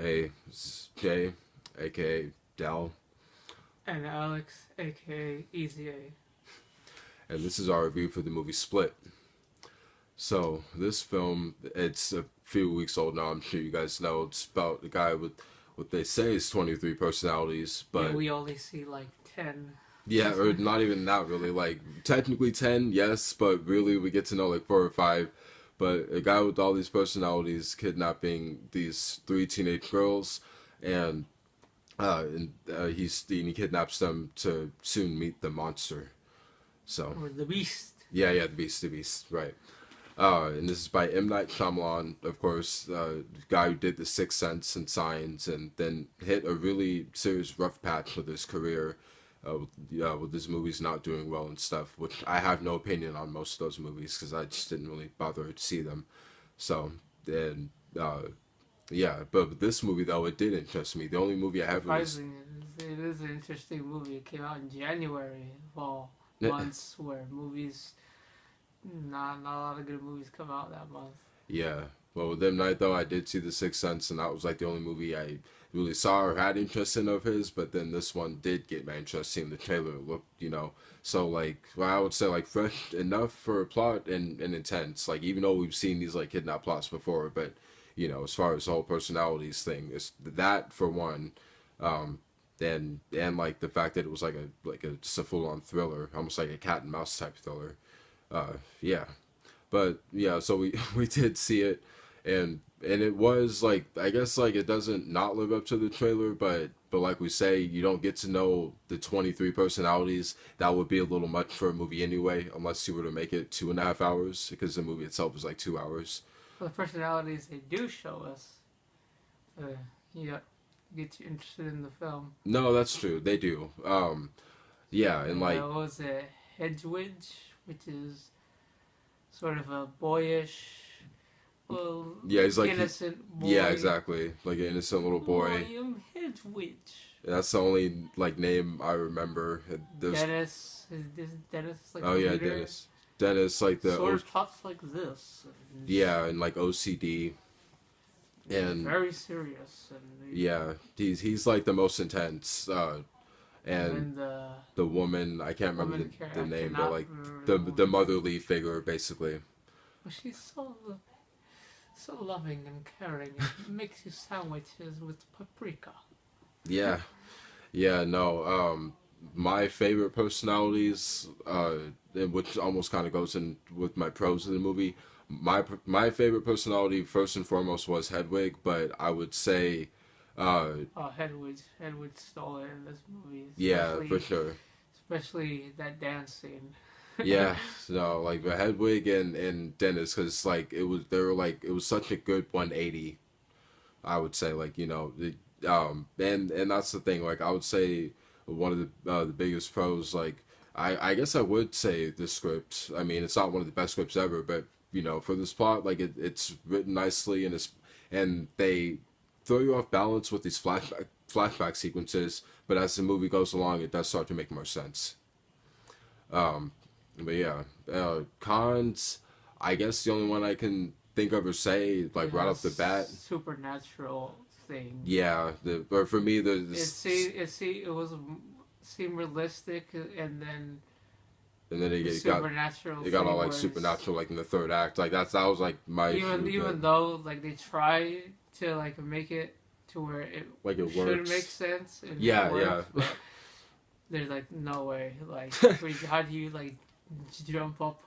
Hey, this is Jay, aka Dal, And Alex, aka Easy A. and this is our review for the movie Split. So, this film, it's a few weeks old now, I'm sure you guys know. It's about the guy with what they say is 23 personalities, Yeah, but we only see like 10. yeah, or not even that really. Like, technically 10, yes, but really we get to know like 4 or 5. But a guy with all these personalities kidnapping these three teenage girls, and he kidnaps them to soon meet the monster. So Or the Beast. yeah, the Beast, right? And this is by M Night Shyamalan, of course, the guy who did The Sixth Sense and Signs, and then hit a really serious rough patch with his career. With his movies not doing well and stuff, which I have no opinion on most of those movies because I just didn't really bother to see them. So then, yeah, but with this movie though, it did interest me. The only movie I have really, Surprising, it is an interesting movie. It came out in January of all months where movies, not a lot of good movies come out that month. yeah. Well, with M Night though, I did see The Sixth Sense, and that was like the only movie I really saw or had interest in of his. But then this one did get my interest. Seeing the trailer looked, so like well, I would say like fresh enough for a plot and intense. Like even though we've seen these like kidnap plots before, but as far as the whole personalities thing, it's that for one. Um, and like the fact that it was like a just a full on thriller, almost like a cat and mouse type thriller. Yeah, but yeah, so we we did see it, and it was like I guess like it doesn't not live up to the trailer, but like we say, you don't get to know the 23 personalities. That would be a little much for a movie anyway, unless you were to make it 2.5 hours, because the movie itself is like 2 hours. For the personalities they do show us, uh, yeah, get you interested in the film. No, that's true. They do. Yeah, and like What was it? Hedwig, which is sort of a boyish, well, yeah, he's like innocent yeah, boy. exactly, like an innocent little boy. I am Hedwig. That's the only like name I remember. There's Dennis, is Dennis like oh the yeah, leader? Dennis like the Sort of talks like this. yeah, and like OCD, and Very serious. And yeah, he's like the most intense. And then the the woman, I can't remember woman the character, I name, but cannot like remember the the the woman. motherly figure basically. But she's so loving and caring and makes you sandwiches with paprika. Yeah, yeah, no. My favorite personalities, which almost kind of goes in with my pros of the movie. My favorite personality first and foremost was Hedwig, but I would say, uh, Oh, Hedwig stole it in this movie, yeah, for sure. especially that dance scene. Yeah, no, like but Hedwig and Dennis, because like it was such a good 180. I would say like and that's the thing. Like I would say one of the biggest pros. Like I guess I would say the script. I mean, it's not one of the best scripts ever, but for this plot, like it's written nicely and they throw you off balance with these flashback sequences. But as the movie goes along, it does start to make more sense. Um, but yeah, cons. I guess the only one I can think of or say like It right has off the bat. supernatural thing. Yeah, the or for me It was seemed realistic, and then and then the supernatural it got all thing like was supernatural like in the third act. Like that was like my issue, even but though like they try to like make it to where it like it should make works. sense and it Yeah, works, yeah, but there's like no way. Like, how do you like jump up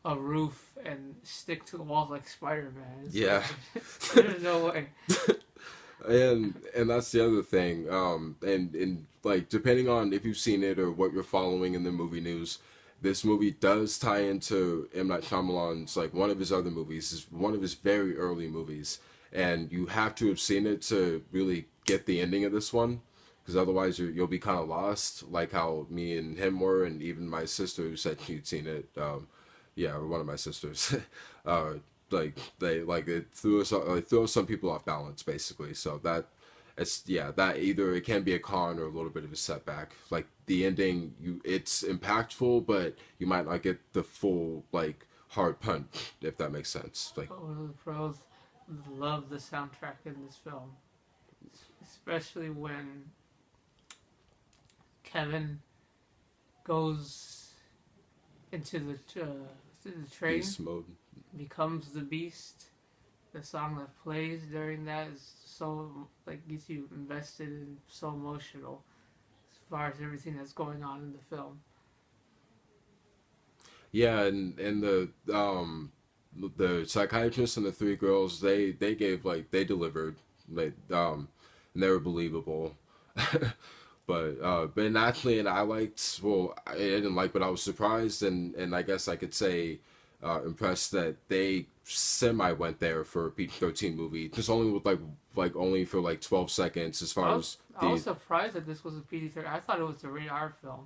a roof and stick to the walls like Spider Man? yeah. There's no way. And that's the other thing. And like depending on if you've seen it or what you're following in the movie news, this movie does tie into M Night Shyamalan's like one of his other movies, is one of his very early movies, and you have to have seen it to really get the ending of this one, because otherwise you'll be kind of lost, like how me and him were, and even my sister who said she'd seen it. Yeah, or one of my sisters. uh, like they like it throws some people off balance basically. So that it's yeah that either it can be a con or a little bit of a setback. Like the ending, it's impactful, but you might not get the full like hard punch if that makes sense. Like But one of the pros, love the soundtrack in this film. especially when Kevin goes into the train, Beast mode. becomes the Beast. The song that plays during that is so like gets you invested and so emotional as far as everything that's going on in the film. Yeah, and the psychiatrist and the three girls, they gave like they delivered, like and they were believable. But naturally, and I liked, well, I didn't like, but I was surprised, and I guess I could say impressed that they semi went there for a PG-13 movie, just only with like only for like 12 seconds as far as I was the surprised that this was a PG-13. I thought it was a rated R film.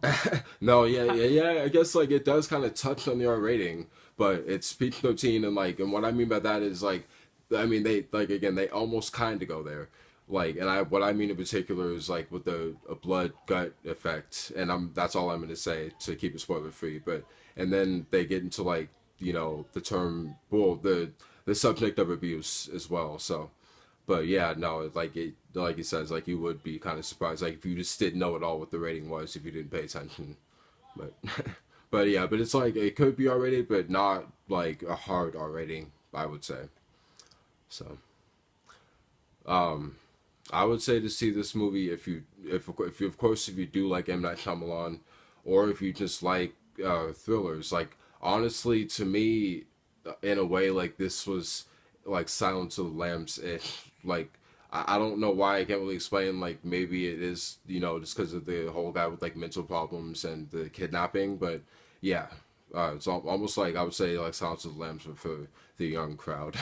no, yeah. I guess like it does kind of touch on the R rating, but it's PG-13, and like, and what I mean by that is like, I mean they like again they almost kind of go there, like, and I what I mean in particular is like with the a blood gut effect, and that's all I'm gonna say to keep it spoiler free, but and then they get into like the term, well, the subject of abuse as well, so. But yeah, no, like he says, like you would be kind of surprised, like if you just didn't know at all what the rating was if you didn't pay attention. But, but yeah, but it's like it could be R rated, but not like a hard R rating, I would say. So, um, I would say to see this movie if you of course if you do like M Night Shyamalan, or if you just like thrillers. Like honestly, to me, in a way, like this was like Silence of the Lambs ish. Like I don't know why I can't really explain. Like maybe it is just because of the whole guy with like mental problems and the kidnapping. But yeah, it's almost like I would say like Silence of the Lambs, but for the young crowd,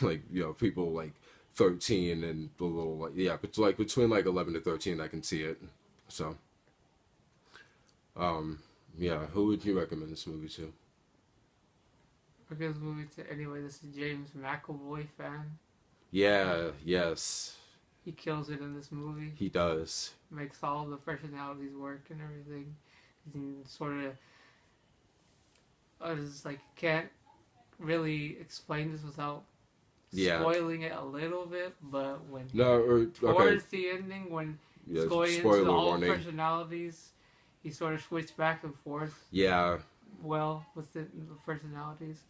like people like 13 and a little like yeah, but like between like 11 to 13, I can see it. So um yeah, who would you recommend this movie to? Because this movie to anyway, this is James McAvoy fan. Yeah, yes, He kills it in this movie. he does. Makes all the personalities work and everything. He sort of, I was like, can't really explain this without Yeah. spoiling it a little bit. But when No, or towards okay. the ending, when Yeah, it's going spoiler into all warning. personalities, he sort of switched back and forth Yeah, well with the personalities.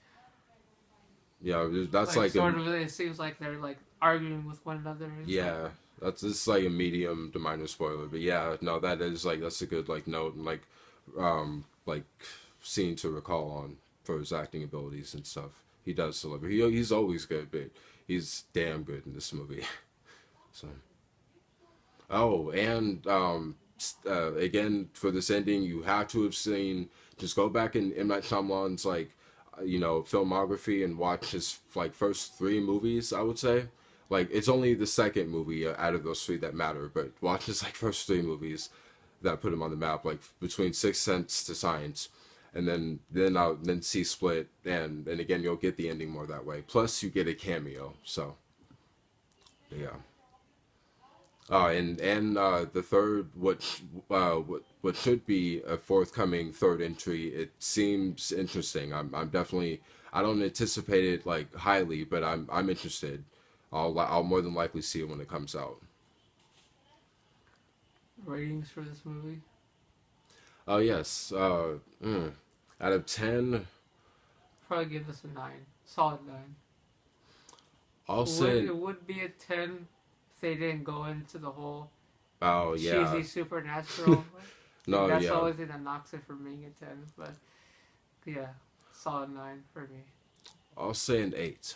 yeah. That's like sort of, it seems like they're like arguing with one another. And yeah. That's just like a medium to minor spoiler, but yeah, no, that is like that's a good like note and like scene to recall on for his acting abilities and stuff. He does deliver. He's always good, but he's damn good in this movie. So oh, and again for this ending, you have to have seen. Just go back in M Night Shyamalan's like filmography and watch his like first three movies. I would say like it's only the second movie out of those three that matter, but watch his like first three movies that put him on the map, like between Sixth Sense to Science, and then see Split, and again you'll get the ending more that way. Plus you get a cameo, so yeah. And the third, what should be a forthcoming third entry, it seems interesting. I'm definitely I don't anticipate it like highly, but I'm interested. I'll more than likely see it when it comes out. ratings for this movie. Oh yes, out of 10, Probably give this a 9, solid 9. I'll say. It would be a 10 if they didn't go into the whole Oh yeah, cheesy supernatural. no That's yeah. the only thing that knocks it from being a 10. But yeah, solid 9 for me. I'll say an 8.